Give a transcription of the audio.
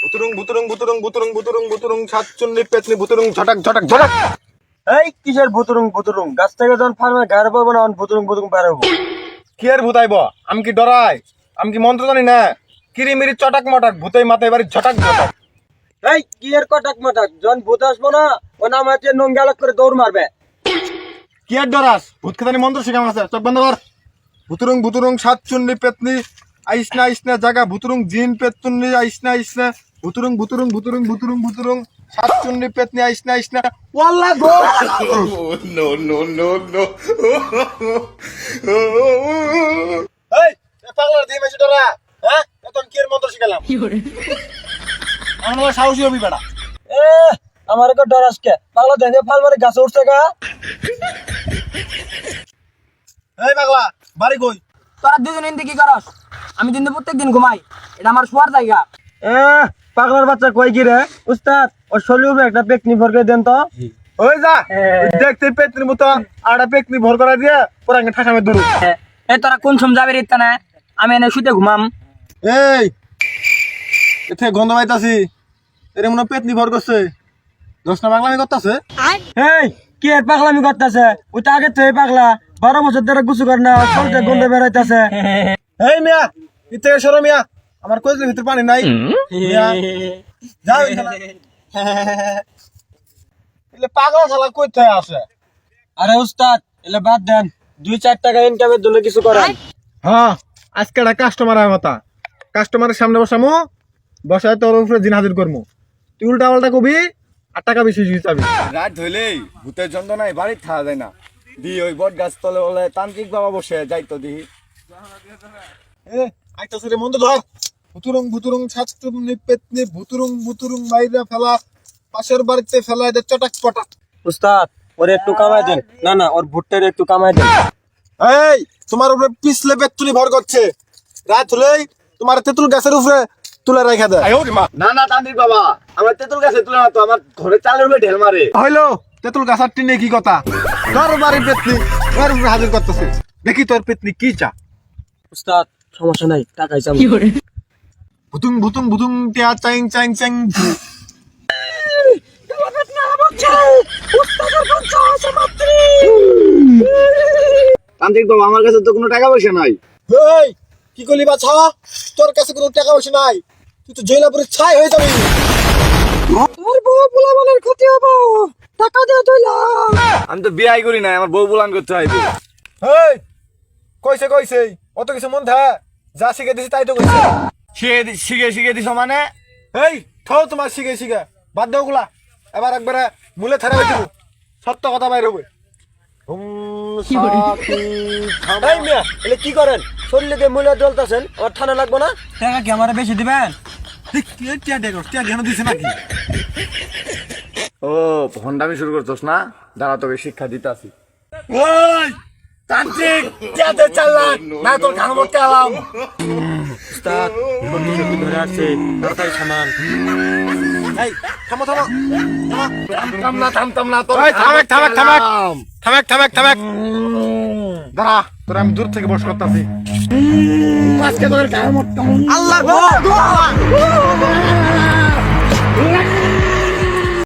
ভুতুরুং ভুতুরুং ভুতুরুং ভুতুরুং ভুতুরুং ভুতুরুং সাতচুন্নি পেতনি ভুতুরুং ঝটাক ঝটাক ঝটাক। এই কিসের ভুতুরুং ভুতুরুং? গাছ থেকে যখন ফার্মে গাড়ি পাবো না ভুতুরুং ভুতুরুং বেরোবো। কি আর ভূতাইব? আমি কি ডরাই? আমি কি মন্ত্র জানি না? কিরিমিরি চটাক মটাক ভূতেই মাথায় বাড়ি ঝটাক ঝটাক। এই কি এর কটাক মটাক? যখন ভূত আসবো না ও নাম হচ্ছে নঙ্গালক করে দৌড় মারবে। কি আর ডরাস? ভূত খেতানি মন্ত্র শিখাম আছে, চোখ বন্ধ কর। ভুতুরুং ভুতুরুং সাতচুন্নি পেতনি আইসনা আইসনা জাগা ভুতুরুং জিন পেতনি আইসনা আইসনা ভুতুরুং ভুতুরুং ভুতুরুং ভুতুরুং ভুতুরুং সাতচুন্নি পেতনি আইসনা আইসনা ওয়াল্লাহ গো। এই পাগলার দিয়ে বেশি ডরা? হ্যাঁ এখন কি এর মন্ত্র শিখালাম? আমার সাহসী হবি বেটা। এ আমার একটু ডর আজকে পাগলা দেখে ফাল মারে গাছে উঠছে গা। এই পাগলা বাড়ি কই? তোরা দুজন ইন্দি কি করস? আমি দিন প্রত্যেকদিন ঘুমাই, এটা আমার শোয়ার জায়গা। এ পাগলার বাচ্চা কই কি রে? উস্তাদ ও শরীরে একটা পেকনি ভরকে দেন তো। ওই যা দেখতে পেতনির মতো আড়া পেকনি ভর করা দিয়ে পরে আগে ঠাসামে ধরু। এ তোরা কোন সম যাবে রিত্তা না? আমি এনে শুতে ঘুমাম। এই এতে গন্ধ পাইতাছি, এর মনে হয় পেতনি ভর করছে। 10টা বাংলামি করতেছে। এই কি এর পাগলামি করতেছে? ওই তো আগে থেকে পাগলা 12 বছর ধরে গুছু করে না সরতে গন্ধ বেরাইতেছে। এই মিয়া ইতে সরো মিয়া, আমার কইজের ভিতর পানি নাই মিয়া, যাও এখানে। এলে পাগলা শালা কইতে আসে? আরে উস্তাদ এলে বাদ দেন, 2-4 টাকা ইনকামের জন্য কিছু করেন। হ্যাঁ আজকে একটা কাস্টমার আয় কথা, কাস্টমারের সামনে বসামু, বসায় তোর উপরে জিন হাজির করমু, তুই উল্টা পাল্টা কবি আর টাকা বেশি চাবি। রাত হইলেই ভূতের যন্ত্রণায় বাড়ি থাকা যায় না। দি ওই বট গাছ তলে বলে তান্ত্রিক বাবা বসে যাইতো দি। আইতাছে রে মন্দ ধর। ভুতুরুং ভুতুরুং সাতচুন্নি পেতনি ভুতুরুং ভুতুরুং বাইরে ফেলা, পাশের বাড়িতে ফেলা, এদের চটাক পটাক। উস্তাদ ওরে একটু কামাই দেন। না না ওর ভুট্টার একটু কামাই দেন। এই তোমার উপরে পিছলে পেতুনি ভর করছে, রাত হলেই তোমার তেঁতুল গাছের উপরে তুলে রেখে দেয়। না না তান্ত্রিক বাবা, আমার তেঁতুল গাছে তুলে না তো, আমার ঘরে চালের উপরে ঢেল মারে। হইলো তেঁতুল গাছার টিনে কি কথা? তোর বাড়ির পেতনি তোর উপরে হাজির করতেছে, দেখি তোর পেতনি কি চা। উস্তাদ সমস্যা নাই, টাকাই চাম। ভুতুং ভুতুং ভুতুং টিয়া চাইং চাইং চাইং। তান্ত্রিক বাবা আমার কাছে তো কোনো টাকা পয়সা নাই। এই কি করলি বাছা? তোর কাছে কোনো টাকা পয়সা নাই, তুই তো জৈলাপুরের ছাই হয়ে যাবি। তোর বউ পোলাপানের ক্ষতি হবো, টাকা দে তুইলা। আমি তো বিয়াই করি নাই, আমার বউ বুলান করতে হইবে। এই কইছে কইছে অত কিছু মন থা, যা শিখে দিছি তাই তো কইছে। শিখে শিখে দিছ মানে? এই থাও তোমার শিখে শিখে বাদ দাও গুলা, এবার একবারে মূলে থারা হয়ে দিব, সত্য কথা বাইর হবে। এই মিয়া এলে কি করেন? শরীরে দিয়ে মূল্য জ্বলতেছেন, আমার ঠান্ডা লাগবো না? টাকা কি আমার বেশি দিবেন? ও ভন্ডামি শুরু করছস না? দাঁড়া তোকে শিক্ষা দিতে আসি। ওই তান্ত্রিক টিয়াতে চাল্লা না তোর ঘাম মরতে আলাম। উস্তাদ কি ধরে আসছে, তাড়াতাড়ি সামান। এই থামো থামো থামতাম না তোর। এই থামেক থামেক থামেক থামেক থামেক থামেক, দাঁড়া তোর আমি দূর থেকে বস করতেছি। আজকে তোর গায়ে মরতাম। আল্লাহ গো